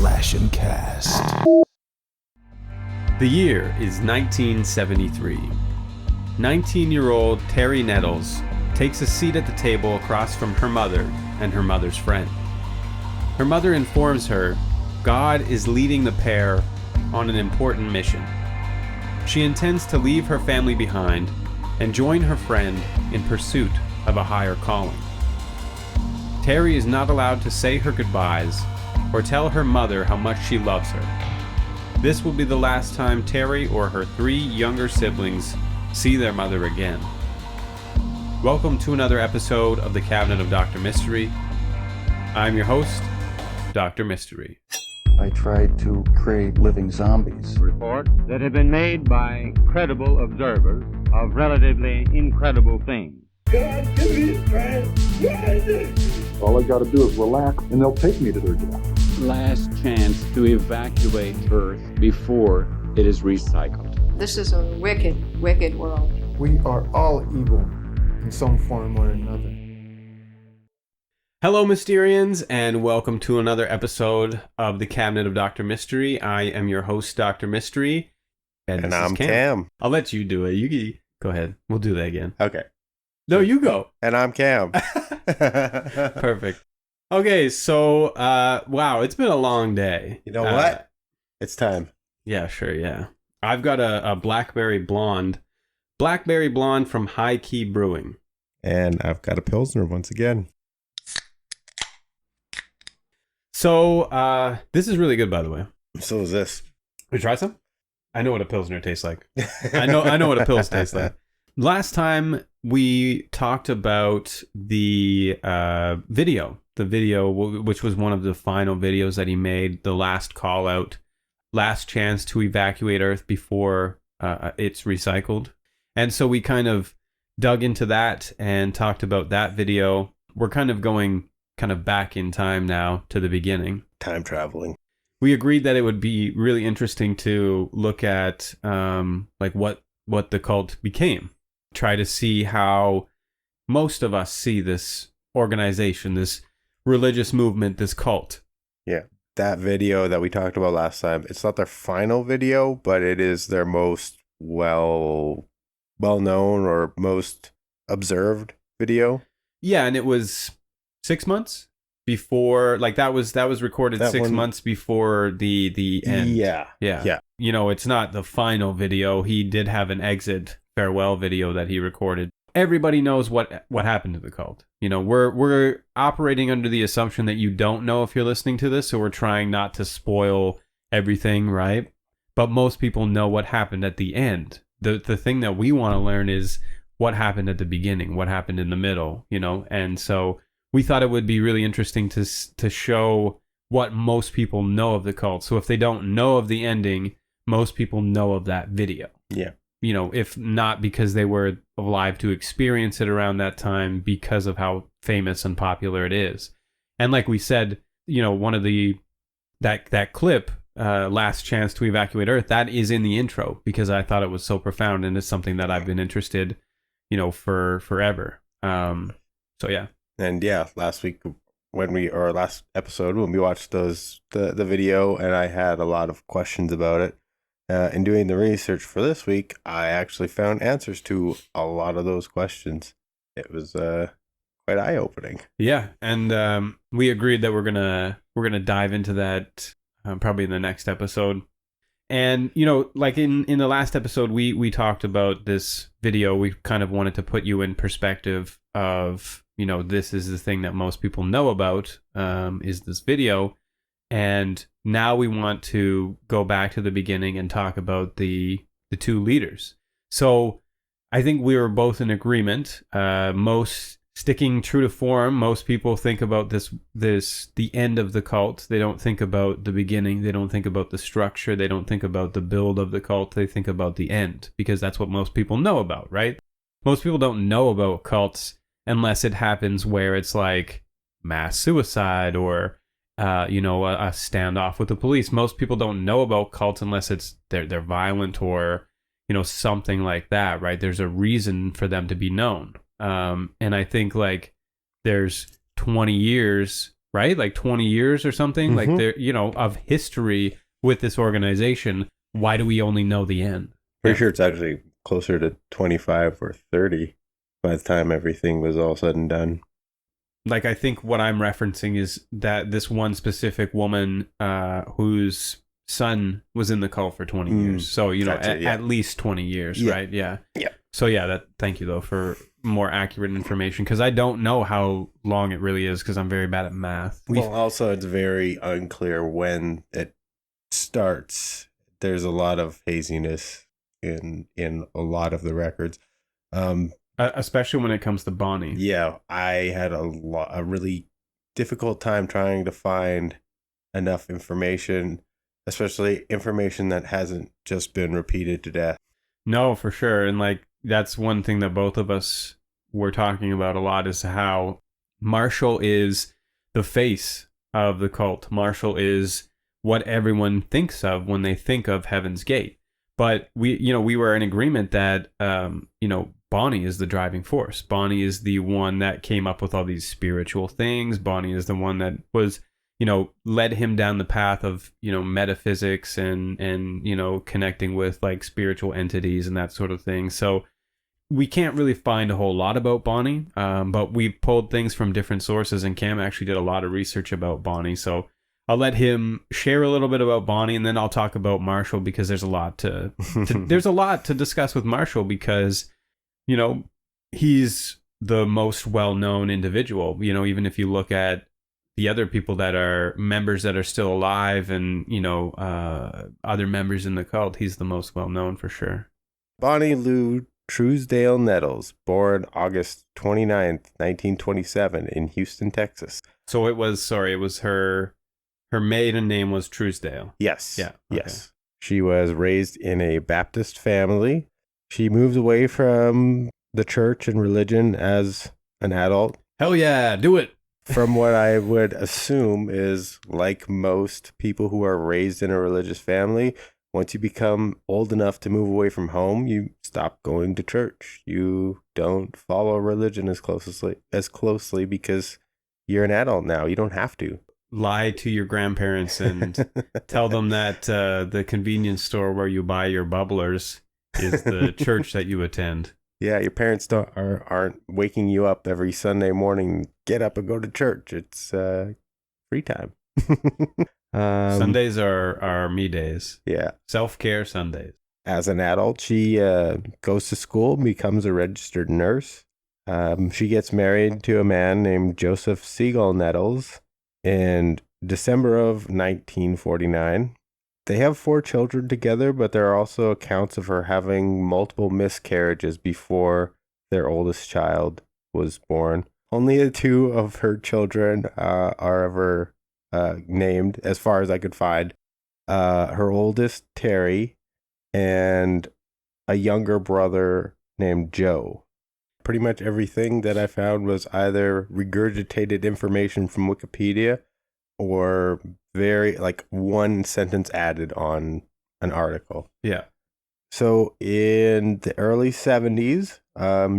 Slash and Cast. The year is 1973. 19-year-old Terry Nettles takes a seat at the table across from her mother and her mother's friend. Her mother informs her God is leading the pair on an important mission. She intends to leave her family behind and join her friend in pursuit of a higher calling. Terry is not allowed to say her goodbyes or tell her mother how much she loves her. This will be the last time Terry or her 3 younger siblings see their mother again. Welcome to another episode of the Cabinet of Dr. Mystery. I'm your host, Dr. Mystery. I tried to create living zombies. Reports that have been made by credible observers of relatively incredible things. God, give me strength. All I gotta do is relax and they'll take me to their death. Last chance to evacuate Earth before it is recycled. This is a wicked, wicked world. We are all evil in some form or another. Hello, Mysterians, and welcome to another episode of the Cabinet of Dr. Mystery. I am your host, Dr. Mystery. And I'm Cam. I'll let you do it. You go ahead. We'll do that again. Okay. No, you go. And I'm Cam. Perfect. Okay, so, wow, it's been a long day. You know what? It's time. Yeah, sure, yeah. I've got a Blackberry Blonde from High Key Brewing. And I've got a Pilsner once again. So, this is really good, by the way. So is this. We try some? I know what a Pilsner tastes like. I know what a Pils tastes like. Last time we talked about the video, which was one of the final videos that he made, the last call out, last chance to evacuate Earth before it's recycled. And so we kind of dug into that and talked about that video. We're kind of going back in time now to the beginning. Time traveling. We agreed that it would be really interesting to look at like what the cult became. Try to see how most of us see this organization, this religious movement, this cult. Yeah. That video that we talked about last time, it's not their final video, but it is their most well known or most observed video. Yeah, and it was 6 months before, like that was recorded that 6 months before the end. Yeah. You know, it's not the final video. He did have an exit farewell video that he recorded. Everybody knows what happened to the cult. You know, we're operating under the assumption that you don't know if you're listening to this, so we're trying not to spoil everything, right? But most people know what happened at the end. The thing that we want to learn is what happened at the beginning, what happened in the middle, you know? And so we thought it would be really interesting to show what most people know of the cult. So if they don't know of the ending, most people know of that video. Yeah. You know, if not because they were alive to experience it around that time because of how famous and popular it is. And like we said, you know, one of that clip, Last Chance to Evacuate Earth, that is in the intro because I thought it was so profound and it's something that I've been interested, you know, for forever. So yeah. And yeah, last episode when we watched the video and I had a lot of questions about it. In doing the research for this week, I actually found answers to a lot of those questions. It was quite eye-opening. Yeah, and we agreed that we're gonna dive into that probably in the next episode. And you know, like in the last episode, we talked about this video. We kind of wanted to put you in perspective of, you know, this is the thing that most people know about is this video. And now we want to go back to the beginning and talk about the 2 leaders. So I think we were both in agreement. Most sticking true to form, most people think about the end of the cult. They don't think about the beginning. They don't think about the structure. They don't think about the build of the cult. They think about the end because that's what most people know about, right? Most people don't know about cults unless it happens where it's like mass suicide or you know, a standoff with the police. Most people don't know about cults unless it's they're violent or, you know, something like that, right? There's a reason for them to be known. And I think like there's 20 years right? Like 20 years or something, like there, of history with this organization. Why do we only know the end? Pretty sure it's actually closer to 25 or 30 by the time everything was all said and done. Like, I think what I'm referencing is that this one specific woman whose son was in the cult for 20 years. So, Gotcha, at least 20 years, right? Yeah. Yeah. So, thank you, though, for more accurate information, because I don't know how long it really is, because I'm very bad at math. Well, also, it's very unclear when it starts. There's a lot of haziness in a lot of the records. Especially when it comes to Bonnie. Yeah, I had a really difficult time trying to find enough information, especially information that hasn't just been repeated to death. No, for sure. And like, that's one thing that both of us were talking about a lot, is how Marshall is the face of the cult. Marshall is what everyone thinks of when they think of Heaven's Gate. But we were in agreement that, Bonnie is the driving force. Bonnie is the one that came up with all these spiritual things. Bonnie is the one that was, led him down the path of, metaphysics and connecting with like spiritual entities and that sort of thing. So we can't really find a whole lot about Bonnie, but we pulled things from different sources, and Cam actually did a lot of research about Bonnie. So I'll let him share a little bit about Bonnie, and then I'll talk about Marshall, because there's a lot to there's a lot to discuss with Marshall, because he's the most well-known individual. Even if you look at the other people that are members that are still alive, and other members in the cult, he's the most well-known for sure. Bonnie Lou Truesdale Nettles, born August 29th, 1927 in Houston, Texas. So it was her maiden name was Truesdale. Yes. Yeah. Okay. Yes. She was raised in a Baptist family. She moved away from the church and religion as an adult. Hell yeah, do it. From what I would assume is, like most people who are raised in a religious family, once you become old enough to move away from home, you stop going to church. You don't follow religion as closely because you're an adult now. You don't have to. Lie to your grandparents and tell them that the convenience store where you buy your bubblers is the church that you attend. Yeah, your parents aren't waking you up every Sunday morning. Get up and go to church. It's free time. Sundays are me days. Yeah. Self-care Sundays. As an adult, she goes to school, becomes a registered nurse. She gets married to a man named Joseph Seagull Nettles in December of 1949. They have 4 children together, but there are also accounts of her having multiple miscarriages before their oldest child was born. Only 2 of her children are ever named, as far as I could find. Her oldest, Terry, and a younger brother named Joe. Pretty much everything that I found was either regurgitated information from Wikipedia or very, like, one sentence added on an article. Yeah. So in the early 70s,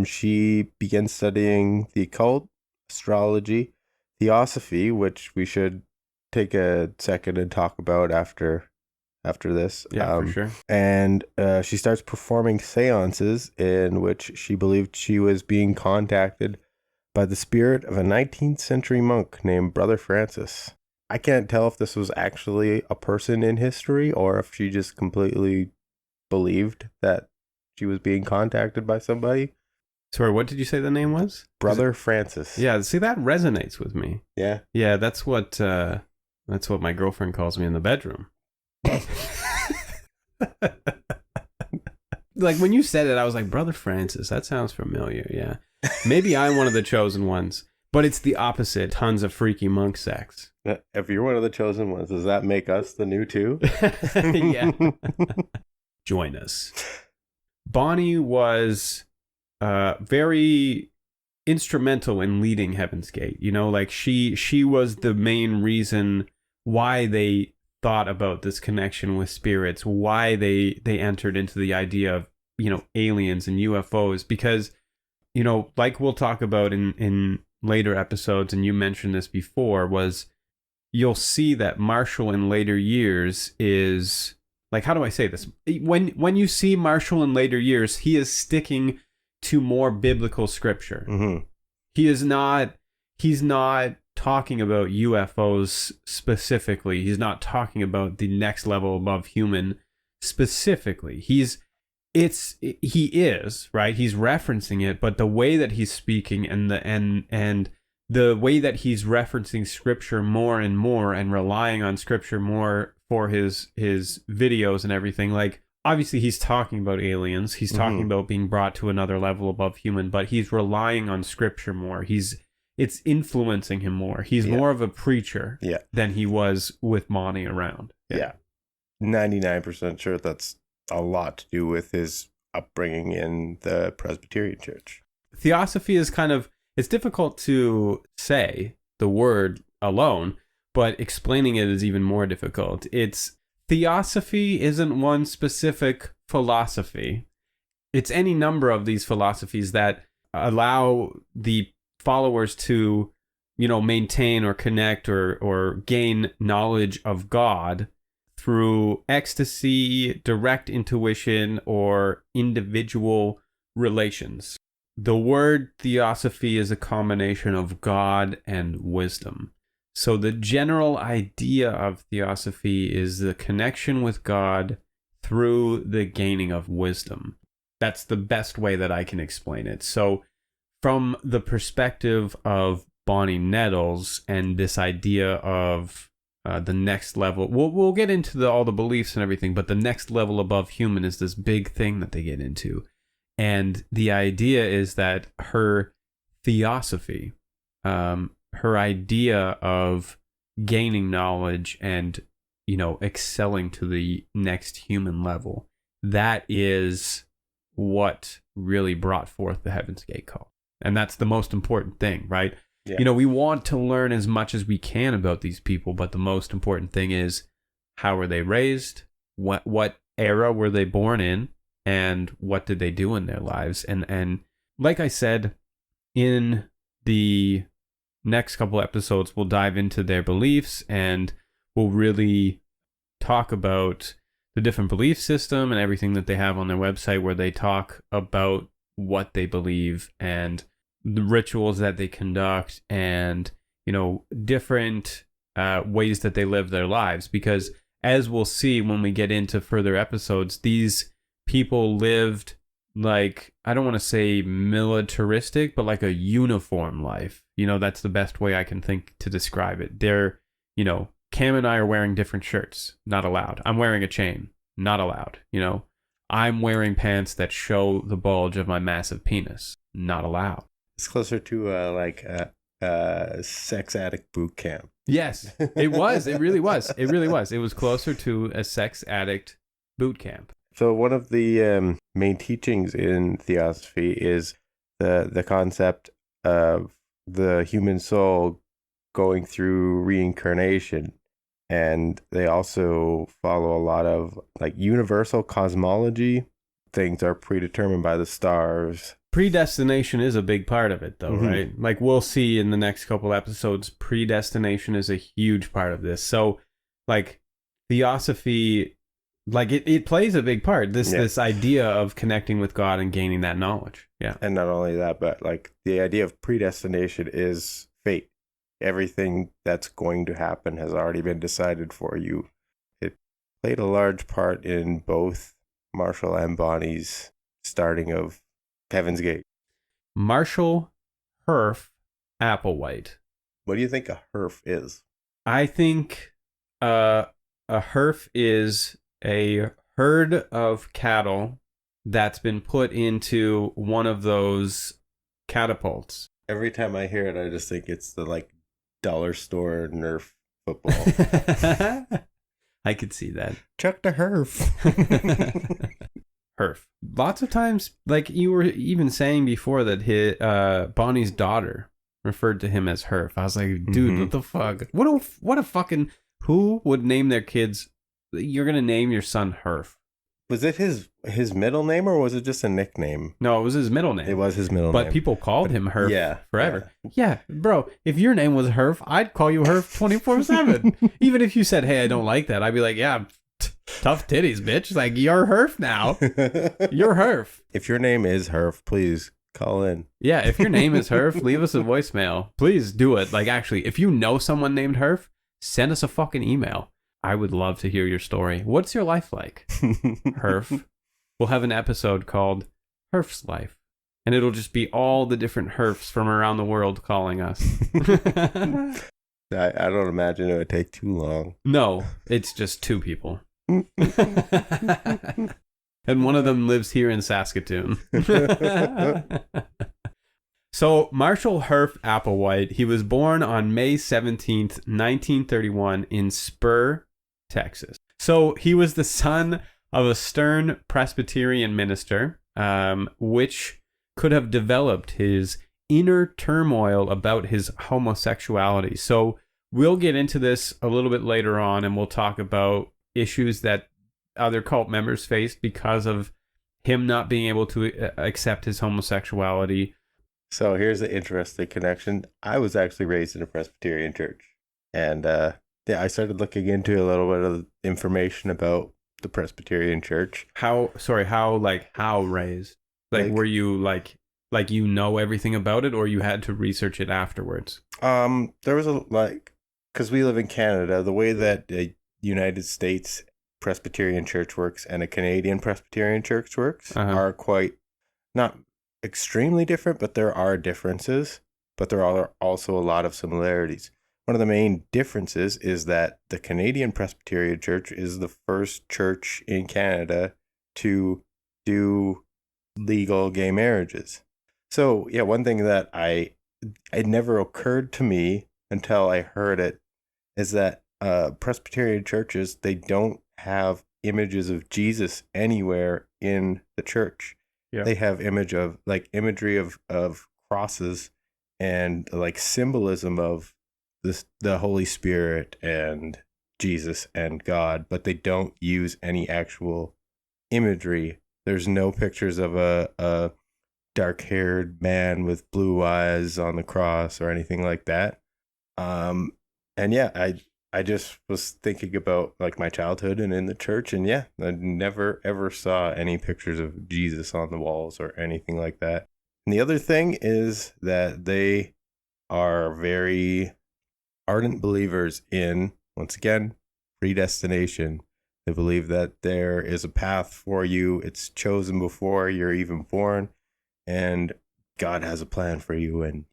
she began studying the occult, astrology, theosophy, which we should take a second and talk about after this. Yeah, for sure. And she starts performing seances in which she believed she was being contacted by the spirit of a 19th century monk named Brother Francis. I can't tell if this was actually a person in history or if she just completely believed that she was being contacted by somebody. Sorry, what did you say the name was? Brother Francis. Yeah, see, that resonates with me. Yeah. Yeah, that's what my girlfriend calls me in the bedroom. Like, when you said it, I was like, Brother Francis, that sounds familiar. Yeah. Maybe I'm one of the chosen ones, but it's the opposite. Tons of freaky monk sex. If you're one of the chosen ones, does that make us the new 2? Yeah. Join us. Bonnie was very instrumental in leading Heaven's Gate. Like, she was the main reason why they thought about this connection with spirits, why they entered into the idea of, aliens and UFOs, because, like we'll talk about in later episodes, and you mentioned this before, was you'll see that Marshall in later years is, like, how do I say this? When you see Marshall in later years, he is sticking to more biblical scripture. Mm-hmm. He's not talking about UFOs specifically. He's not talking about the next level above human specifically. He is, right? He's referencing it, but the way that he's speaking and the way that he's referencing scripture more and more and relying on scripture more for his videos and everything, like, obviously he's talking about aliens, he's talking about being brought to another level above human, but he's relying on scripture more. It's influencing him more. He's more of a preacher than he was with Bonnie around. Yeah. 99% sure that's a lot to do with his upbringing in the Presbyterian Church. Theosophy is kind of, it's difficult to say the word alone, but explaining it is even more difficult. Theosophy isn't one specific philosophy. It's any number of these philosophies that allow the followers to, maintain or connect or gain knowledge of God through ecstasy, direct intuition, or individual relations. The word theosophy is a combination of God and wisdom. So the general idea of theosophy is the connection with God through the gaining of wisdom. That's the best way that I can explain it. So from the perspective of Bonnie Nettles and this idea of the next level, we'll get into all the beliefs and everything, but the next level above human is this big thing that they get into. And the idea is that her theosophy, her idea of gaining knowledge and, excelling to the next human level, that is what really brought forth the Heaven's Gate call. And that's the most important thing, right? Yeah. We want to learn as much as we can about these people, but the most important thing is, how were they raised? What era were they born in? And what did they do in their lives? And like I said, in the next couple episodes, we'll dive into their beliefs and we'll really talk about the different belief system and everything that they have on their website, where they talk about what they believe and the rituals that they conduct and, different ways that they live their lives. Because as we'll see when we get into further episodes, these people lived like, I don't want to say militaristic, but like a uniform life. That's the best way I can think to describe it. They're, Cam and I are wearing different shirts. Not allowed. I'm wearing a chain. Not allowed. I'm wearing pants that show the bulge of my massive penis. Not allowed. It's closer to sex addict boot camp. Yes, it was. It really was. It really was. It was closer to a sex addict boot camp. So one of the main teachings in theosophy is the concept of the human soul going through reincarnation. And they also follow a lot of like universal cosmology. Things are predetermined by the stars. Predestination is a big part of it, though, right? Like we'll see in the next couple episodes, predestination is a huge part of this. So, like, theosophy, like it plays a big part. This idea of connecting with God and gaining that knowledge. Yeah. And not only that, but like the idea of predestination is fate. Everything that's going to happen has already been decided for you. It played a large part in both Marshall and Bonnie's starting of Heaven's Gate. Marshall, Herff, Applewhite. What do you think a Herff is? I think a Herff is a herd of cattle that's been put into one of those catapults. Every time I hear it, I just think it's the like dollar store Nerf football. I could see that. Chuck the Herff. Herff. Lots of times, like you were even saying before, that Bonnie's daughter referred to him as Herff. I was like, dude, what the fuck? What a fucking, who would name their kids? You're gonna name your son Herff. Was it his middle name or was it just a nickname? No, it was his middle name. It was his middle name. But people called him Herff yeah, forever. Yeah, bro, if your name was Herff, I'd call you Herff 24/7. Even if you said, hey, I don't like that, I'd be like, yeah, tough titties, bitch. Like, you're Herff now. You're Herff. If your name is Herff, please call in. Yeah, if your name is Herff, leave us a voicemail. Please do it. Like, actually, if you know someone named Herff, send us a fucking email. I would love to hear your story. What's your life like, Herff? We'll have an episode called Herff's Life. And it'll just be all the different Herffs from around the world calling us. I don't imagine it would take too long. No, it's just 2 people. And one of them lives here in Saskatoon. So Marshall Herff Applewhite, he was born on May 17th, 1931 in Spur, Texas. So he was the son of a stern Presbyterian minister, which could have developed his inner turmoil about his homosexuality. So we'll get into this a little bit later on, and we'll talk about issues that other cult members faced because of him not being able to accept his homosexuality. So here's the interesting connection. I was actually raised in a Presbyterian church. And I started looking into a little bit of information about the Presbyterian church. How raised? Like were you like you know everything about it, or you had to research it afterwards? There was because we live in Canada, the way that the United States Presbyterian church works and a Canadian Presbyterian church works are quite, not extremely different, but there are differences, but there are also a lot of similarities. One of the main differences is that the Canadian Presbyterian Church is the first church in Canada to do legal gay marriages. So, yeah, one thing that it never occurred to me until I heard it is that Presbyterian churches, they don't have images of Jesus anywhere in the church. Yeah. They have imagery of crosses and like symbolism of the Holy Spirit and Jesus and God, but they don't use any actual imagery. There's no pictures of a dark-haired man with blue eyes on the cross or anything like that. And yeah, I just was thinking about like my childhood and in the church, and yeah, I never ever saw any pictures of Jesus on the walls or anything like that. And the other thing is that they are very ardent believers in, once again, predestination. They believe that there is a path for you. It's chosen before you're even born, and God has a plan for you, and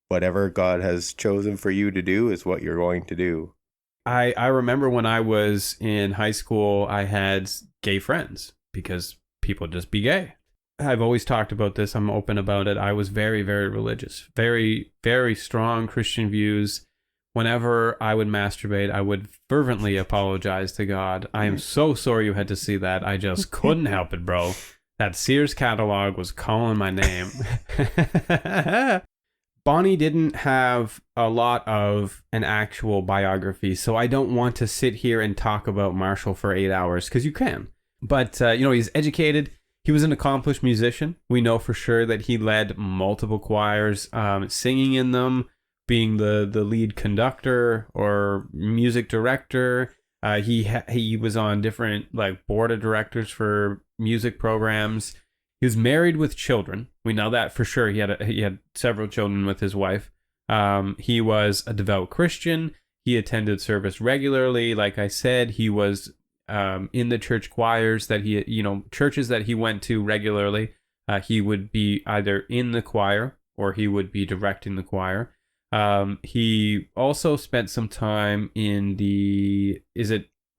whatever God has chosen for you to do is what you're going to do. I remember when I was in high school, I had gay friends because people just be gay. I've always talked about this. I'm open about it. I was very, very religious, very, very strong Christian views. Whenever I would masturbate, I would fervently apologize to God. I am so sorry you had to see that. I just couldn't help it, bro. That Sears catalog was calling my name. Bonnie didn't have a lot of an actual biography, so I don't want to sit here and talk about Marshall for 8 hours, because you can. But, he's educated. He was an accomplished musician. We know for sure that he led multiple choirs, singing in them, being the lead conductor or music director. He was on different board of directors for music programs. He was married with children. We know that for sure. He had several children with his wife. He was a devout Christian. He attended service regularly. Like I said, he was in the church choirs that churches that he went to regularly. He would be either in the choir or he would be directing the choir. He also spent some time in the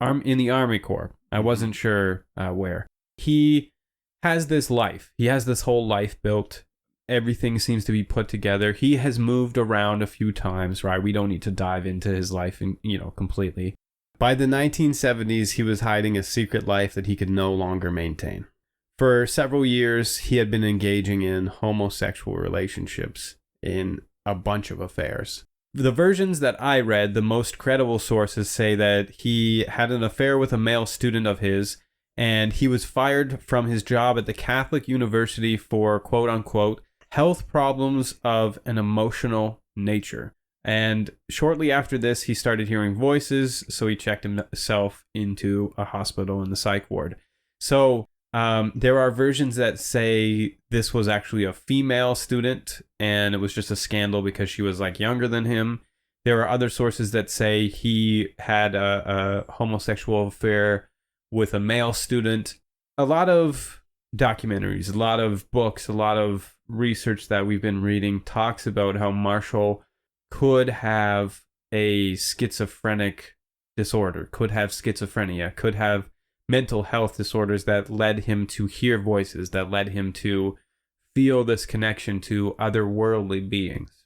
Army Corps. I wasn't sure where. He has this life. He has this whole life built. Everything seems to be put together. He has moved around a few times, right? We don't need to dive into his life completely. By the 1970s, he was hiding a secret life that he could no longer maintain. For several years, he had been engaging in homosexual relationships in a bunch of affairs. The versions that I read, the most credible sources say that he had an affair with a male student of his, and he was fired from his job at the Catholic University for quote unquote health problems of an emotional nature. And shortly after this, he started hearing voices, so he checked himself into a hospital in the psych ward. So there are versions that say this was actually a female student, and it was just a scandal because she was like younger than him. There are other sources that say he had a homosexual affair with a male student. A lot of documentaries, a lot of books, a lot of research that we've been reading talks about how Marshall could have a schizophrenic disorder, could have schizophrenia, could have mental health disorders that led him to hear voices, that led him to feel this connection to otherworldly beings.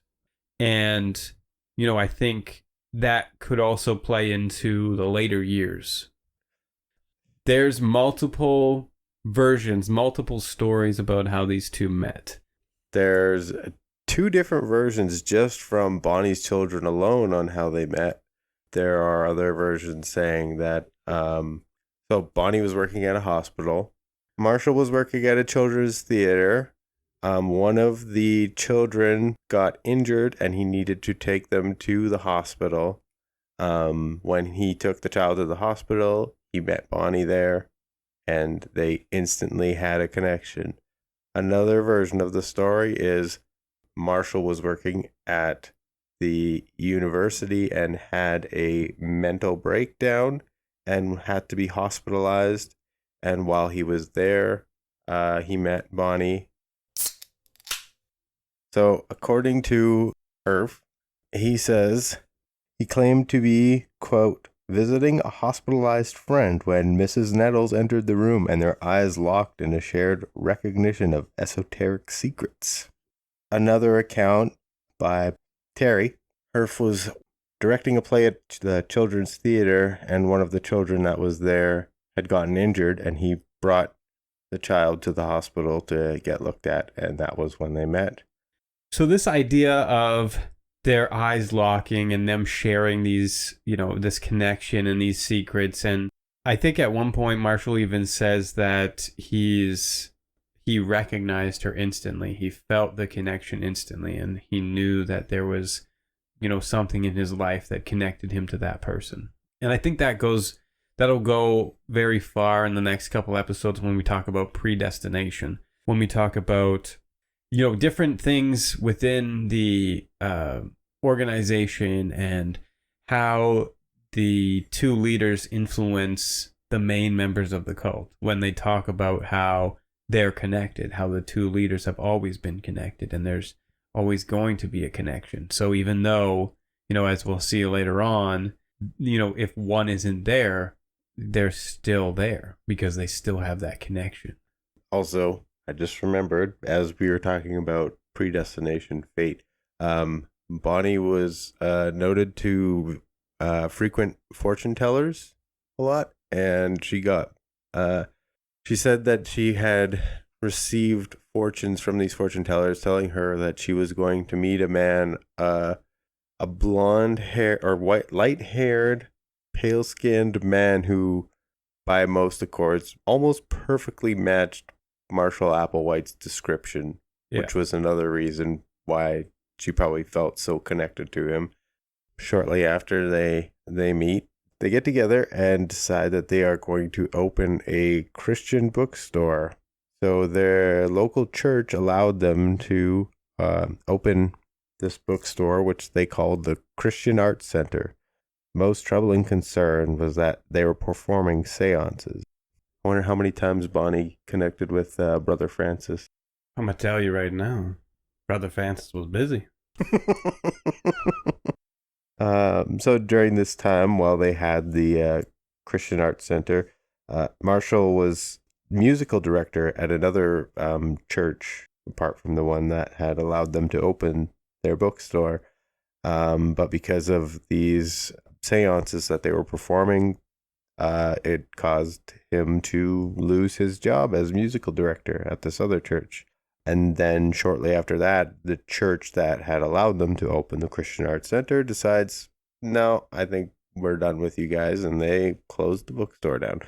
And, you know, I think that could also play into the later years. There's multiple versions, multiple stories about how these two met. There's 2 different versions just from Bonnie's children alone on how they met. There are other versions saying that so Bonnie was working at a hospital. Marshall was working at a children's theater. One of the children got injured and he needed to take them to the hospital. When he took the child to the hospital, he met Bonnie there and they instantly had a connection. Another version of the story is Marshall was working at the university and had a mental breakdown and had to be hospitalized. And while he was there, he met Bonnie. So according to Herff, he says he claimed to be, quote, visiting a hospitalized friend when Mrs. Nettles entered the room and their eyes locked in a shared recognition of esoteric secrets. Another account by Terry. Herff was directing a play at the children's theater, and one of the children that was there had gotten injured, and he brought the child to the hospital to get looked at, and that was when they met. So this idea of their eyes locking and them sharing these, you know, this connection and these secrets, and I think at one point Marshall even says that he recognized her instantly. He felt the connection instantly, and he knew that there was, you know, something in his life that connected him to that person. And I think that'll go very far in the next couple episodes when we talk about predestination, when we talk about, you know, different things within the organization and how the 2 leaders influence the main members of the cult, when they talk about how they're connected, how the 2 leaders have always been connected, and there's always going to be a connection. So even though, you know, as we'll see later on, you know, if one isn't there, they're still there because they still have that connection. Also, I just remembered, as we were talking about predestination, fate, Bonnie was noted to frequent fortune tellers a lot, and she said that she had received fortunes from these fortune tellers telling her that she was going to meet a man, a blonde hair or light-haired, pale-skinned man who, by most accords, almost perfectly matched Marshall Applewhite's description, which was another reason why she probably felt so connected to him. Shortly after they meet, they get together and decide that they are going to open a Christian bookstore. So their local church allowed them to open this bookstore, which they called the Christian Arts Center. Most troubling concern was that they were performing seances. I wonder how many times Bonnie connected with Brother Francis. I'm going to tell you right now, Brother Francis was busy. So during this time, while they had the Christian Arts Center, Marshall was musical director at another church, apart from the one that had allowed them to open their bookstore. But because of these seances that they were performing, it caused him to lose his job as musical director at this other church. And then shortly after that, the church that had allowed them to open the Christian Arts Center decides, no, I think we're done with you guys. And they closed the bookstore down.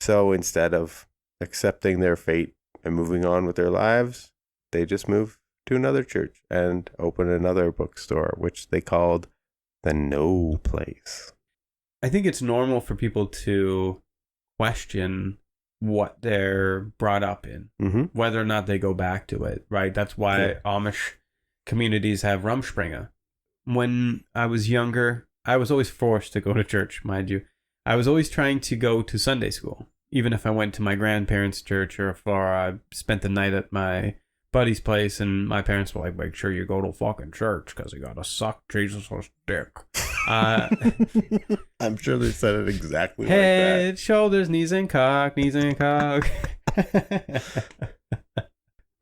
So instead of accepting their fate and moving on with their lives, they just move to another church and open another bookstore, which they called the No Place. I think it's normal for people to question what they're brought up in, whether or not they go back to it, right? That's why Amish communities have Rumspringa. When I was younger, I was always forced to go to church, mind you. I was always trying to go to Sunday school, even if I went to my grandparents' church or if I spent the night at my buddy's place and my parents were like, make sure you go to fucking church because you gotta suck Jesus' dick. I'm sure they said it exactly like that. Head, shoulders, knees and cock, knees and cock.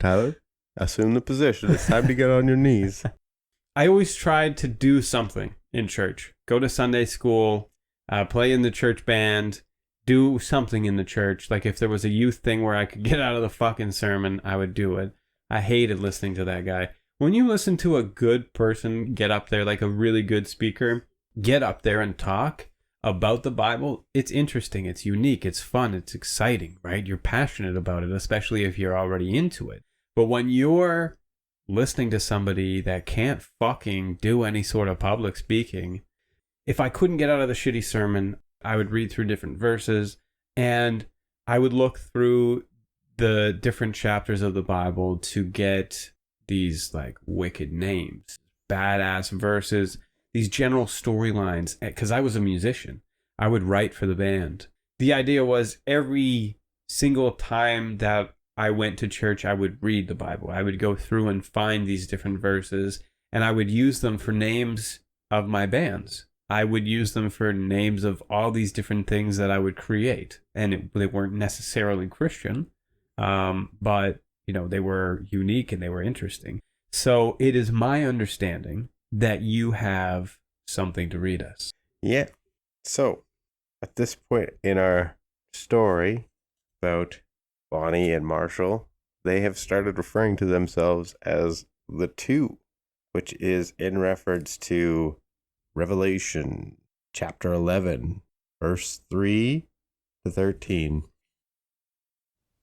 Tyler, assume the position. It's time to get on your knees. I always tried to do something in church. Go to Sunday school, play in the church band, do something in the church. Like if there was a youth thing where I could get out of the fucking sermon, I would do it. I hated listening to that guy. When you listen to a good person get up there, like a really good speaker, get up there and talk about the Bible, it's interesting, it's unique, it's fun, it's exciting, right? You're passionate about it, especially if you're already into it. But when you're listening to somebody that can't fucking do any sort of public speaking, if I couldn't get out of the shitty sermon, I would read through different verses and I would look through the different chapters of the Bible to get these like wicked names, badass verses, these general storylines, because I was a musician. I would write for the band. The idea was every single time that I went to church, I would read the Bible. I would go through and find these different verses, and I would use them for names of my bands. I would use them for names of all these different things that I would create. And they weren't necessarily Christian, but, you know, they were unique and they were interesting. So it is my understanding that you have something to read us. Yeah. So at this point in our story about Bonnie and Marshall, they have started referring to themselves as the Two, which is in reference to Revelation chapter 11, verse 3 to 13.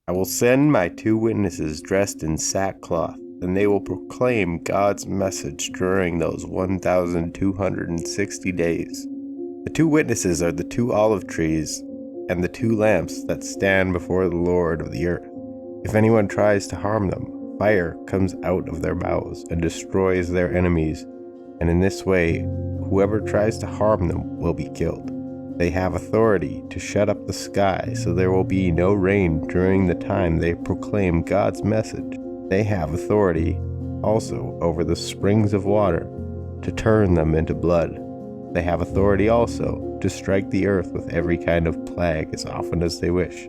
I will send my 2 witnesses dressed in sackcloth, and they will proclaim God's message during those 1,260 days. The 2 witnesses are the 2 olive trees and the 2 lamps that stand before the Lord of the earth. If anyone tries to harm them, fire comes out of their mouths and destroys their enemies, and in this way, whoever tries to harm them will be killed. They have authority to shut up the sky so there will be no rain during the time they proclaim God's message. They have authority also over the springs of water to turn them into blood. They have authority also to strike the earth with every kind of plague as often as they wish.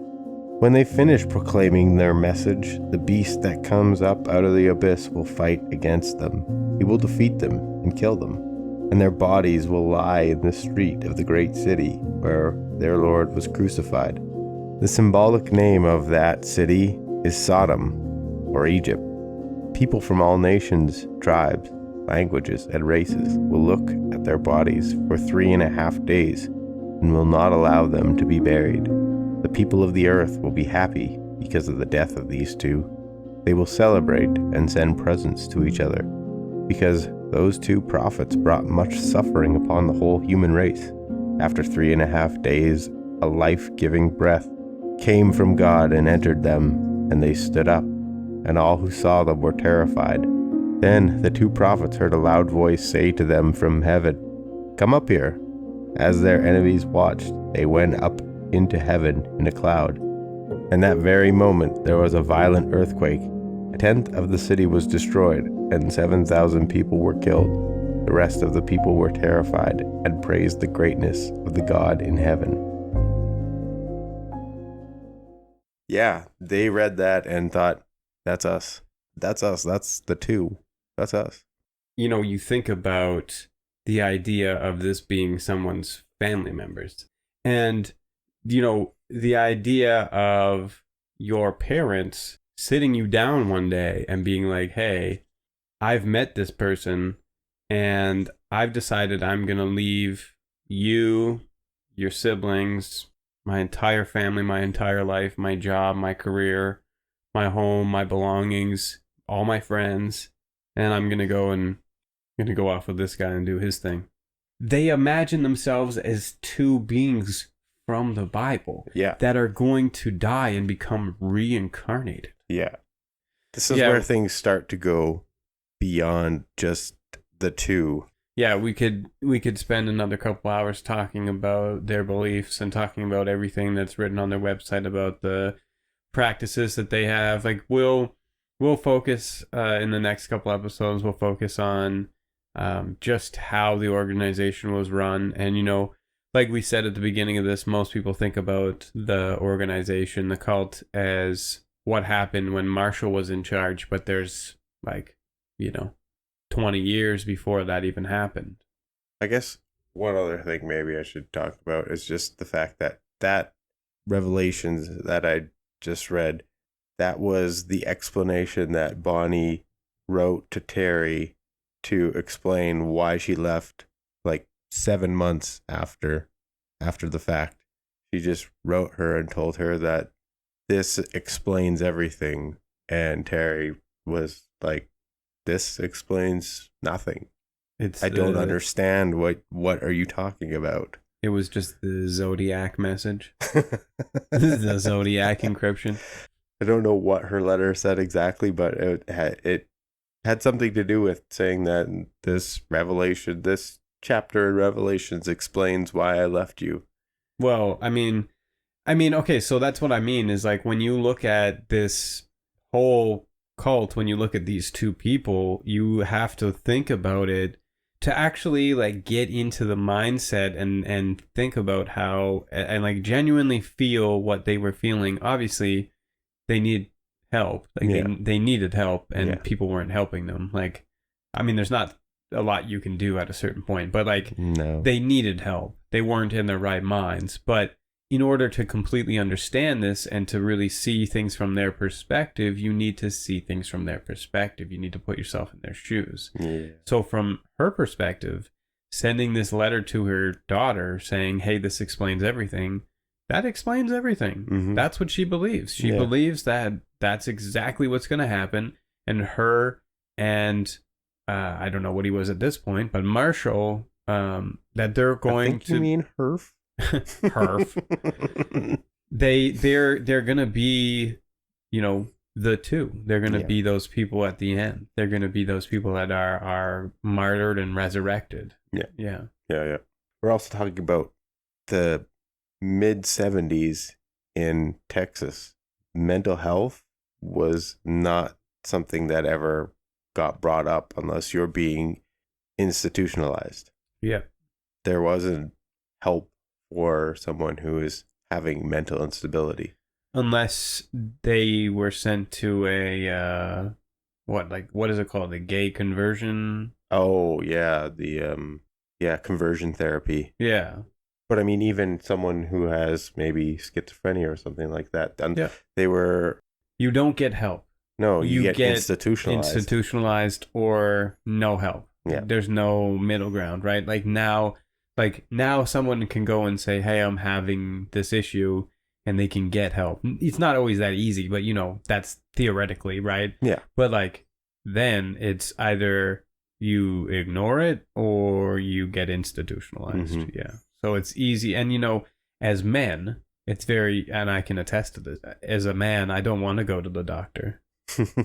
When they finish proclaiming their message, the beast that comes up out of the abyss will fight against them. He will defeat them and kill them, and their bodies will lie in the street of the great city where their Lord was crucified. The symbolic name of that city is Sodom, or Egypt. People from all nations, tribes, languages, and races will look at their bodies for 3.5 days and will not allow them to be buried. The people of the earth will be happy because of the death of these 2. They will celebrate and send presents to each other, because those 2 prophets brought much suffering upon the whole human race. After 3.5 days, a life-giving breath came from God and entered them, and they stood up, and all who saw them were terrified. Then the 2 prophets heard a loud voice say to them from heaven, "Come up here." As their enemies watched, they went up into heaven in a cloud. And that very moment there was a violent earthquake. 1/10 of the city was destroyed, and 7,000 people were killed. The rest of the people were terrified and praised the greatness of the God in heaven. Yeah, they read that and thought, that's us. That's us. That's the 2. That's us. You know, you think about the idea of this being someone's family members. And, you know, the idea of your parents sitting you down one day and being like, hey, I've met this person and I've decided I'm going to leave you, your siblings, my entire family, my entire life, my job, my career, my home, my belongings, all my friends, and I'm gonna go off with this guy and do his thing. They imagine themselves as two beings from the Bible that are going to die and become reincarnated. Yeah. This is where things start to go beyond just the two. Yeah, we could spend another couple hours talking about their beliefs and talking about everything that's written on their website about the practices that they have. Like we'll focus in the next couple episodes. We'll focus on just how the organization was run, and like we said at the beginning of this, most people think about the organization, the cult, as what happened when Marshall was in charge, but there's 20 years before that even happened. I guess one other thing maybe I should talk about is just the fact that Revelations that I just read, that was the explanation that Bonnie wrote to Terry to explain why she left 7 months after the fact. She just wrote her and told her that this explains everything, and Terry was like, this explains nothing. I don't understand what are you talking about? It was just the Zodiac message. The Zodiac encryption. I don't know what her letter said exactly, but it had something to do with saying that this chapter in Revelations explains why I left you. Well, I mean, okay, so that's what I mean is when you look at this whole cult, when you look at these two people, you have to think about it to actually get into the mindset and think about how and genuinely feel what they were feeling. Obviously, they need help. They needed help, and people weren't helping them. There's not a lot you can do at a certain point, but no. They needed help. They weren't in their right minds. But in order to completely understand this and to really see things from their perspective, you need to see things from their perspective. You need to put yourself in their shoes. Yeah. So from her perspective, sending this letter to her daughter saying, hey, this explains everything, that explains everything. Mm-hmm. That's what she believes. She believes that that's exactly what's going to happen. And her and I don't know what he was at this point, but Marshall, that they're going to... You mean Herff? Herff. They're gonna be, the two. They're gonna be those people at the end. They're gonna be those people that are martyred and resurrected. Yeah. We're also talking about the mid-70s in Texas. Mental health was not something that ever got brought up unless you're being institutionalized. Yeah. There wasn't help for someone who is having mental instability. Unless they were sent to a, what is it called? A gay conversion? Oh, yeah. The, conversion therapy. Yeah. But I mean, even someone who has maybe schizophrenia or something like that, they were... You don't get help. No, you get institutionalized. Institutionalized or no help. Yeah. There's no middle ground, right? Now someone can go and say, hey, I'm having this issue, and they can get help. It's not always that easy, but that's theoretically, right? Yeah. But then it's either you ignore it or you get institutionalized. Mm-hmm. Yeah. So it's easy. And as men, it's very, and I can attest to this, as a man, I don't want to go to the doctor.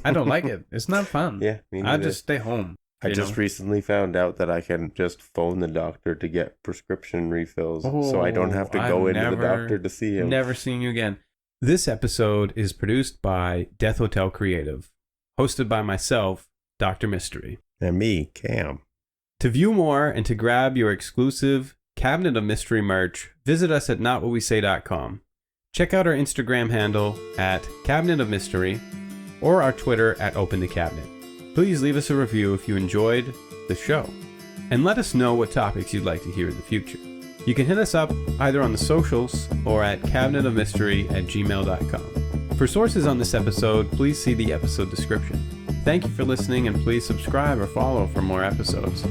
I don't like it. It's not fun. Yeah. I just stay home. I just recently found out that I can just phone the doctor to get prescription refills, so I don't have to go into the doctor to see him. Never seeing you again. This episode is produced by Death Hotel Creative, hosted by myself, Dr. Mystery. And me, Cam. To view more and to grab your exclusive Cabinet of Mystery merch, visit us at notwhatwesay.com. Check out our Instagram handle at Cabinet of Mystery or our Twitter at Open the Cabinet. Please leave us a review if you enjoyed the show, and let us know what topics you'd like to hear in the future. You can hit us up either on the socials or at cabinetofmystery@gmail.com. For sources on this episode, please see the episode description. Thank you for listening, and please subscribe or follow for more episodes.